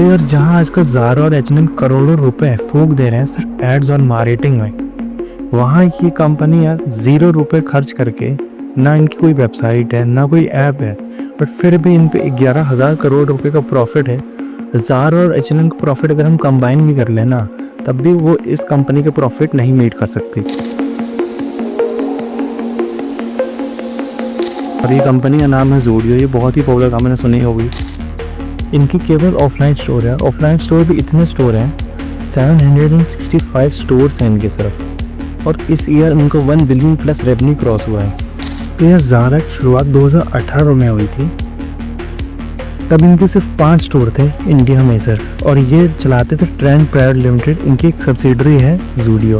तो यार जहाँ आजकल ज़ारा और H&M करोड़ों रुपए फूंक दे रहे हैं सिर्फ एड्स और मार्केटिंग में, वहाँ ये कंपनी यार 0 रुपए खर्च करके, ना इनकी कोई वेबसाइट है ना कोई ऐप है, बट फिर भी इन पे 11,000 करोड़ रुपए का प्रॉफिट है। ज़ारा और H&M का प्रॉफिट अगर हम कंबाइन भी कर लेना तब भी वो इस कंपनी के प्रॉफिट नहीं मीट कर सकती। और ये कंपनी का नाम है ज़ूडियो। ये बहुत ही पॉपुलर कंपनी सुनी होगी। इनकी केवल ऑफलाइन स्टोर है, ऑफलाइन स्टोर भी इतने स्टोर हैं, 765 स्टोर्स हैं इनके सिर्फ। और इस ईयर इनको 1 बिलियन प्लस रेवेन्यू क्रॉस हुआ है। तो यह ज़ारा की शुरुआत 2018 में हुई थी। तब इनके सिर्फ 5 स्टोर थे इंडिया में सिर्फ, और ये चलाते थे ट्रेंड प्राइवेट लिमिटेड। इनकी एक सब्सिडरी है ज़ूडियो,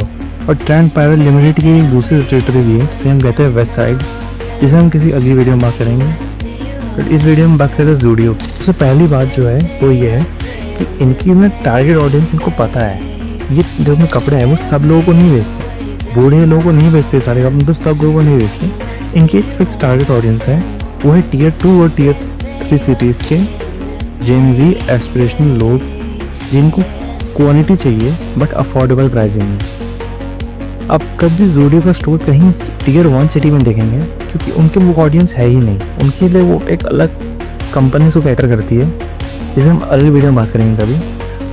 और ट्रेंड प्राइवेट लिमिटेड की एक दूसरी सब्सिडरी भी है जिसे हम कहते हैं वेस्ट साइड, जिसे हम किसी अगली वीडियो में बात करेंगे। बट इस वीडियो में बात करें तो ज़ूडियो। सबसे पहली बात जो है वो ये है कि इनकी में टारगेट ऑडियंस इनको पता है। ये जो में कपड़े हैं वो सब लोगों को नहीं बेचते, बूढ़े लोगों को नहीं बेचते, सारे कपड़े तो सब लोगों को नहीं बेचते। इनकी एक फिक्स टारगेट ऑडियंस है, वो है Tier 2 और Tier 3 सिटीज़ के जेन ज़ी एस्पिरेशनल लोग, जिनको क्वालिटी चाहिए बट अफोर्डेबल प्राइसिंग में। अब कभी ज़ूडियो का स्टोर कहीं Tier 1 सिटी में देखेंगे, क्योंकि उनके वो ऑडियंस है ही नहीं। उनके लिए वो एक अलग कंपनी से कैटर करती है, जिसे हम अगली वीडियो में बात करेंगे कभी।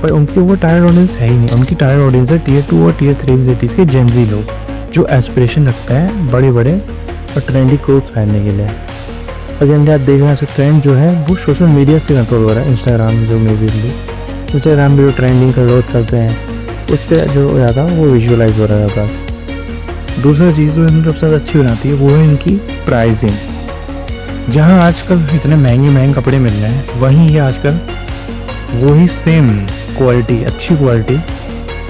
पर उनकी वो टारगेट ऑडियंस है ही नहीं। उनकी टारगेट ऑडियंस है Tier 2 और Tier 3 सिटीज़ के जेन ज़ी लोग, जो एस्पिरेशन रखते हैं बड़े बड़े और ट्रेंडी क्लोथ्स पहनने के लिए। और जैसे आप देख रहे हैं ट्रेंड जो है वो सोशल मीडिया से कंट्रोल हो रहा है। इंस्टाग्राम जो मेजरली इंस्टाग्राम में जो ट्रेंडिंग का ग्रोथ चलते हैं, उससे जो ज़्यादा वो विजुअलाइज हो रहा है पास। दूसरा चीज़ जो इनको सबसे अच्छी बनाती है वो है इनकी प्राइसिंग। जहाँ आजकल इतने महंगे महंगे कपड़े मिल रहे हैं, वहीं ये आजकल वही सेम क्वालिटी, अच्छी क्वालिटी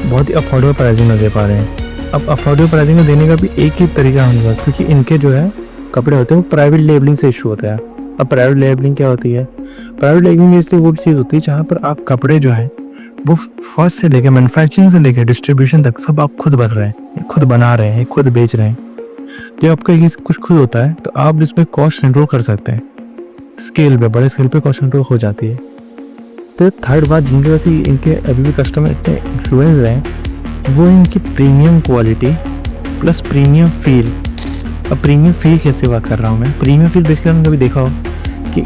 बहुत ही अफोर्डेबल प्राइसिंग में दे पा रहे हैं। अब अफोर्डेबल प्राइसिंग में देने का भी एक ही तरीका है उनके पास, क्योंकि इनके जो है कपड़े होते हैं वो प्राइवेट लेबलिंग से इशू होता है। अब प्राइवेट लेबलिंग क्या होती है? प्राइवेट लेबलिंग इसलिए वो चीज़ होती है जहाँ पर आप कपड़े जो है वो फर्स्ट से लेकर मैन्युफैक्चरिंग से लेकर डिस्ट्रीब्यूशन तक सब आप खुद भर रहे हैं, खुद बना रहे हैं, खुद बेच रहे हैं। जब आपका ये कुछ खुद होता है तो आप इसमें कॉस्ट कंट्रोल कर सकते हैं। स्केल पे, बड़े स्केल पे कॉस्ट कंट्रोल हो जाती है। तो थर्ड बात जिनकी वजह से इनके अभी भी कस्टमर इतने इन्फ्लुएंस रहे हैं, वो इनकी premium quality plus premium feel. अब प्रीमियम फील कैसे बात कर रहा हूँ मैं? प्रीमियम फील बेसिकली हमने कभी देखा हो कि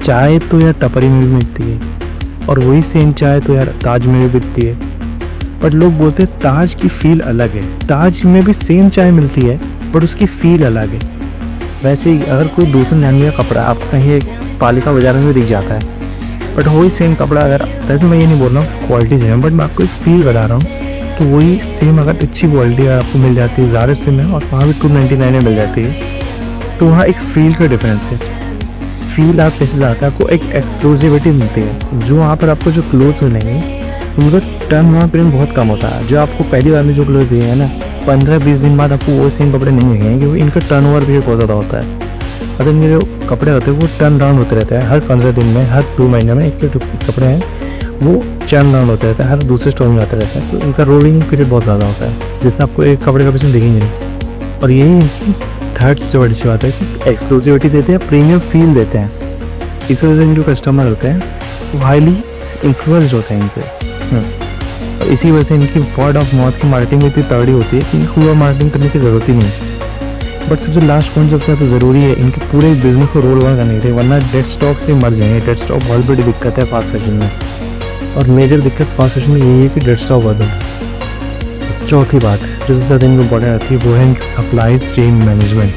चाय तो यार टपरी में भी मिलती है, और वही सेम चाय तो यार ताज में भी बिकती है। बट लोग बोलते हैं ताज की फील अलग है। ताज में भी सेम चाय मिलती है बट उसकी फील अलग है। वैसे ही अगर कोई दूसरे ब्रांड का कपड़ा आप कहीं पालिका बाजार में भी दिख जाता है, बट वही सेम कपड़ा अगर, वैसे मैं ये नहीं बोल रहा हूँ क्वालिटी सेम, बट मैं आपको एक फील बता रहा हूँ कि वही सेम अगर अच्छी क्वालिटी आपको मिल जाती है ज़ारा से में, और वहाँ भी 299 में मिल जाती है, तो वहाँ एक फील का डिफरेंस है। फील आप कैसे जाता है, आपको एक एक्सक्लूसिविटी मिलती है। जो वहाँ पर आपको जो क्लोथ्स मिलेंगे उनका टर्न ओवर पीरियड बहुत कम होता है। जो आपको पहली बार में जो क्लोथ दिए हैं ना, 15-20 दिन बाद आपको वो सेम कपड़े नहीं मिलेंगे, क्योंकि इनका टर्न ओवर पीरियड बहुत ज़्यादा होता है। अगर इनके जो कपड़े होते हैं वो टर्न राउंड होते रहते हैं। हर 15 दिन में, हर 2 महीने में एक कपड़े हैं वो टर्न राउंड होते रहते हैं, हर दूसरे स्टोर में आते रहते हैं। तो इनका रोलिंग पीरियड बहुत ज़्यादा होता है, जिससे आपको एक कपड़े का पीछे दिखेंगे नहीं। और यही इनकी थर्ड से बड़ी बात है कि एक्सक्लूसिविटी देते हैं, प्रीमियम फील देते हैं। इस वजह से जो कस्टमर होते हैं वो हाईली इन्फ्लुएंस्ड होते हैं इनसे। और इसी वजह से इनकी वर्ड ऑफ माउथ की मार्केटिंग इतनी तगड़ी होती है कि इनको मार्केटिंग करने की ज़रूरत ही नहीं। बट सबसे लास्ट पॉइंट सबसे ज़्यादा ज़रूरी है, इनके पूरे बिजनेस को रोल ओवर करने के लिए, वरना डेड स्टॉक से मर जाएंगे। डेड स्टॉक बहुत बड़ी दिक्कत है फास्ट फैशन में, और मेजर दिक्कत फास्ट फैशन में यही है कि डेड स्टॉक बहुत होता है। तो चौथी बात जो सबसे ज़्यादा इनको इम्पोर्टेंट रहती है वो है इनकी supply chain management.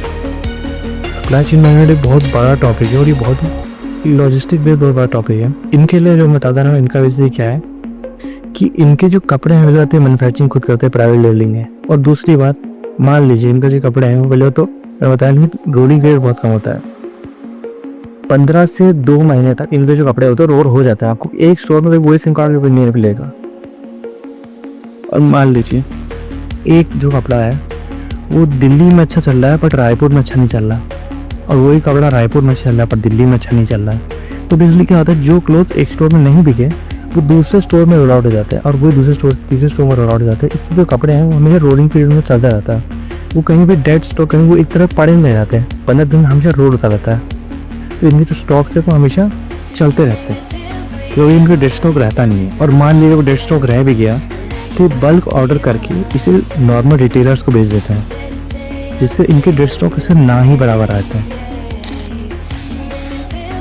Supply chain management एक बहुत बड़ा टॉपिक है, और ये बहुत ही लॉजिस्टिक बेस्ड बहुत बड़ा टॉपिक है। इनके लिए जो मैं बताता रहा हूँ, इनका वैसे क्या है कि इनके जो कपड़े हैं जाते हैं मैन्युफैक्चरिंग खुद करते हैं, प्राइवेट लेबलिंग है। और दूसरी बात, मान लीजिए इनका जो कपड़े हैं वो पहले तो मैं बताया कि रोलिंग पीरियड बहुत कम होता है। 15 से 2 महीने तक इनके जो कपड़े होते हैं रोल हो जाता है। आपको एक स्टोर में वही सिम कार्ड नहीं मिलेगा। और मान लीजिए एक जो कपड़ा है वो दिल्ली में अच्छा चल रहा है बट रायपुर में अच्छा नहीं चल रहा, और वही कपड़ा रायपुर में चल रहा है पर दिल्ली में अच्छा नहीं चल रहा है। तो बेसिकली क्या होता है, जो क्लोथ्स एक स्टोर में नहीं बिके वो दूसरे स्टोर में रोल आउट हो जाते हैं, और वो दूसरे स्टोर तीसरे स्टोर में रोल आउट हो जाते हैं। इससे जो कपड़े हैं वो हमेशा रोलिंग पीरियड में चलता रहता है। वो कहीं भी डेड स्टॉक, कहीं वो एक तरफ पड़े नहीं जाते हैं। 15 दिन हमेशा रोल होता रहता है। तो इनके जो स्टॉक्स है वो हमेशा चलते रहते हैं। क्योंकि इनका डेड स्टॉक रहता नहीं है। और मान लीजिए वो डेड स्टॉक रह भी गया तो बल्क ऑर्डर करके इसे नॉर्मल रिटेलर्स को बेच देते हैं, जिससे इनके डेड स्टॉक से ना ही बराबर आते हैं।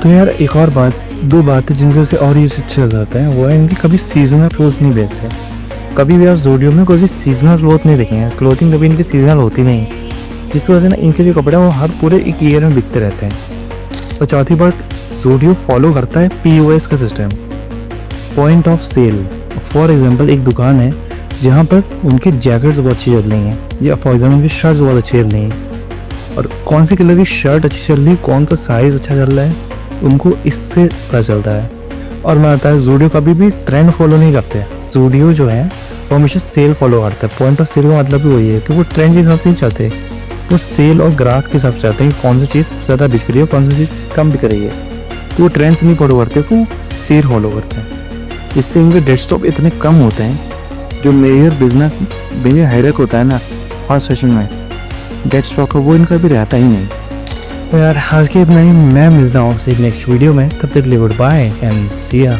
तो यार एक और बात, दो बातें जिनकी वजह से और ये अच्छा जाता है, वो है इनके कभी सीजनल क्लोथ नहीं बेचते। कभी भी आप ज़ूडियो में कोई भी सीजनल क्लोथ नहीं देखेंगे, क्लोथिंग कभी इनकी सीजनल होती नहीं, जिसकी वजह से ना इनके जो कपड़े हैं वो हर पूरे एक ईयर में बिकते रहते हैं। और चौथी बात, ज़ूडियो फॉलो करता है POS का system, point of sale. For example एक दुकान है जहाँ पर उनकी जैकेट्स बहुत अच्छी चल रही हैं, या फॉर एग्जांपल उनकी शर्ट्स बहुत अच्छी चल रही हैं, और कौन सी कलर की शर्ट अच्छी चल रही है, कौन सा साइज़ अच्छा चल रहा है, उनको इससे पता चलता है। और मैं बताया ज़ूडियो कभी भी ट्रेंड फॉलो नहीं करते। ज़ूडियो जो है वो हमेशा सेल फॉलो करता है। पॉइंट ऑफ सेल का मतलब भी वही है कि वो ट्रेंड के हिसाब से नहीं चाहते, वो सेल और ग्राहक के हिसाब से चाहते हैं कि कौन सी चीज़ ज़्यादा बिक रही है, कौन सी चीज़ कम बिक रही है। तो वो ट्रेंड्स नहीं फॉलो करते, वो सेल फॉलो करते हैं। इससे इनके डेड स्टॉक इतने कम होते हैं। जो मेजर बिजनेस मेजर हेडेक होता है ना फास्ट फैशन में, डेड स्टॉक का, वो इनका भी रहता ही नहीं। तो यार आज के इतना ही। मैं मिलता हूँ आपसे नेक्स्ट वीडियो में, तब तक के लिए गुड बाय एंड सी या।